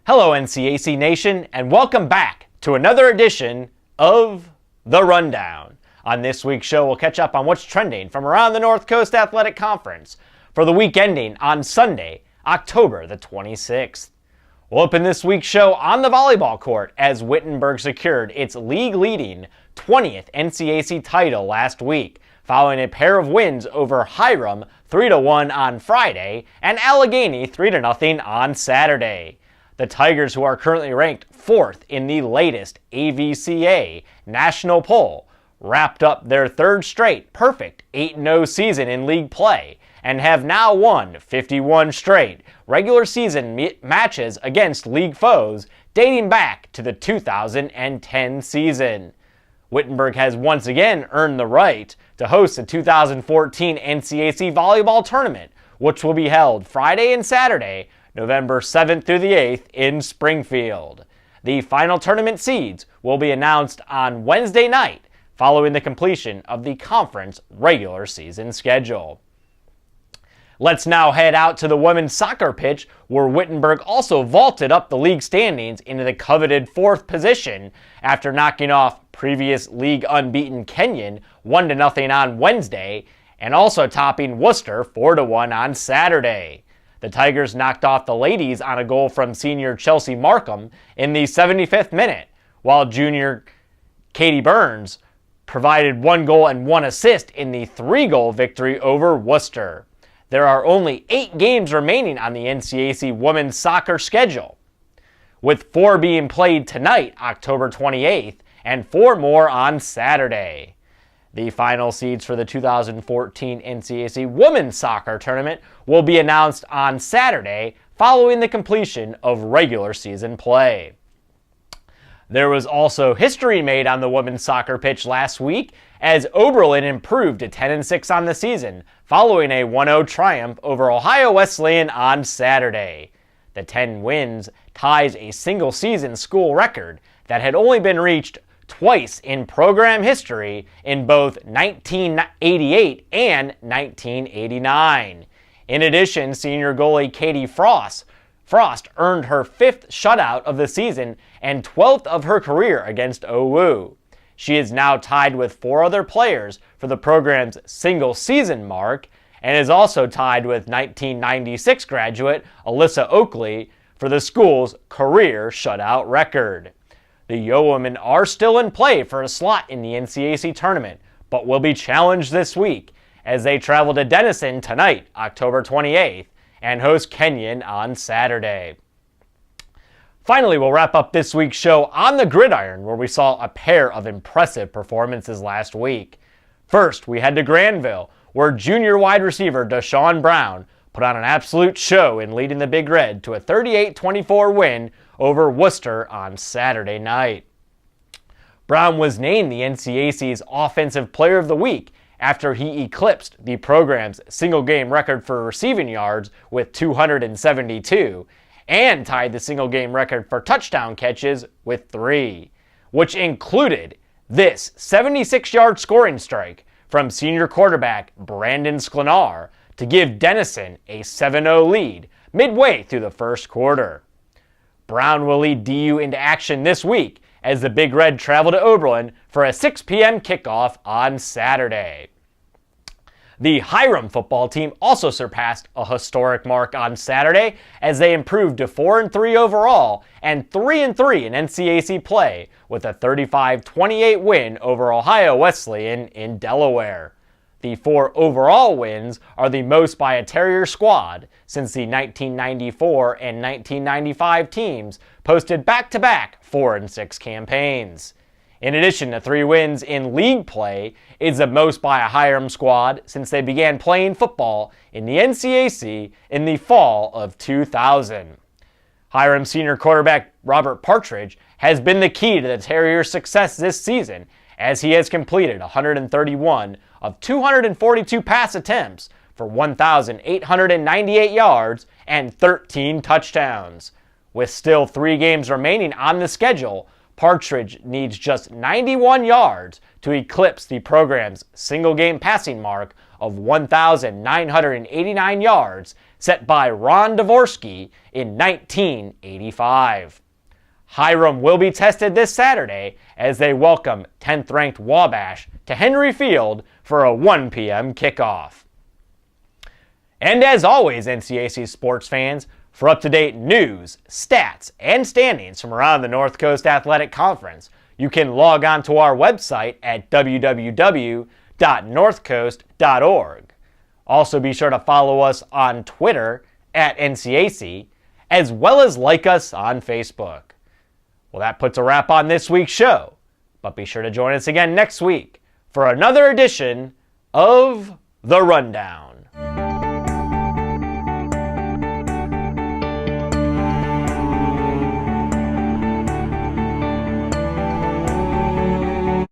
Hello NCAC Nation, and welcome back to another edition of The Rundown. On this week's show, we'll catch up on what's trending from around the North Coast Athletic Conference for the week ending on Sunday, October the 26th. We'll open this week's show on the volleyball court as Wittenberg secured its league-leading 20th NCAC title last week, following a pair of wins over Hiram 3-1 on Friday and Allegheny 3-0 on Saturday. The Tigers, who are currently ranked 4th in the latest AVCA national poll, wrapped up their third straight perfect 8-0 season in league play and have now won 51 straight regular season matches against league foes dating back to the 2010 season. Wittenberg has once again earned the right to host the 2014 NCAC volleyball tournament, which will be held Friday and Saturday, November 7th through the 8th in Springfield. The final tournament seeds will be announced on Wednesday night following the completion of the conference regular season schedule. Let's now head out to the women's soccer pitch, where Wittenberg also vaulted up the league standings into the coveted 4th position after knocking off previous league unbeaten Kenyon 1-0 on Wednesday and also topping Worcester 4-1 on Saturday. The Tigers knocked off the ladies on a goal from senior Chelsea Markham in the 75th minute, while junior Katie Burns provided 1 goal and 1 assist in the 3-goal victory over Worcester. There are only 8 games remaining on the NCAC women's soccer schedule, with 4 being played tonight, October 28th, and 4 more on Saturday. The final seeds for the 2014 NCAC Women's Soccer Tournament will be announced on Saturday following the completion of regular season play. There was also history made on the women's soccer pitch last week as Oberlin improved to 10-6 on the season following a 1-0 triumph over Ohio Wesleyan on Saturday. The 10 wins ties a single-season school record that had only been reached twice in program history in both 1988 and 1989. In addition, senior goalie Katie Frost earned her 5th shutout of the season and 12th of her career against OU. She is now tied with 4 other players for the program's single-season mark and is also tied with 1996 graduate Alyssa Oakley for the school's career shutout record. The Yeowomen are still in play for a slot in the NCAC tournament, but will be challenged this week as they travel to Denison tonight, October 28th, and host Kenyon on Saturday. Finally, we'll wrap up this week's show on the gridiron, where we saw a pair of impressive performances last week. First, we head to Granville, where junior wide receiver Deshaun Brown put on an absolute show in leading the Big Red to a 38-24 win over Worcester on Saturday night. Brown was named the NCAC's Offensive Player of the Week after he eclipsed the program's single-game record for receiving yards with 272 and tied the single-game record for touchdown catches with 3, which included this 76-yard scoring strike from senior quarterback Brandon Sklenar to give Denison a 7-0 lead midway through the first quarter. Brown will lead DU into action this week as the Big Red travel to Oberlin for a 6 p.m. kickoff on Saturday. The Hiram football team also surpassed a historic mark on Saturday as they improved to 4-3 overall and 3-3 in NCAC play with a 35-28 win over Ohio Wesleyan in Delaware. The 4 overall wins are the most by a Terrier squad since the 1994 and 1995 teams posted back-to-back 4-6 campaigns. In addition to 3 wins in league play, is the most by a Hiram squad since they began playing football in the NCAC in the fall of 2000. Hiram senior quarterback Robert Partridge has been the key to the Terriers' success this season as he has completed 131 of 242 pass attempts for 1,898 yards and 13 touchdowns. With still 3 games remaining on the schedule, Partridge needs just 91 yards to eclipse the program's single-game passing mark of of 1,989 yards set by Ron Dvorsky in 1985. Hiram will be tested this Saturday as they welcome 10th-ranked Wabash to Henry Field for a 1 p.m. kickoff. And as always, NCAC sports fans, for up-to-date news, stats, and standings from around the North Coast Athletic Conference, you can log on to our website at www.northcoast.org. Also be sure to follow us on Twitter at NCAC, as well as like us on Facebook. Well, that puts a wrap on this week's show, but be sure to join us again next week for another edition of The Rundown.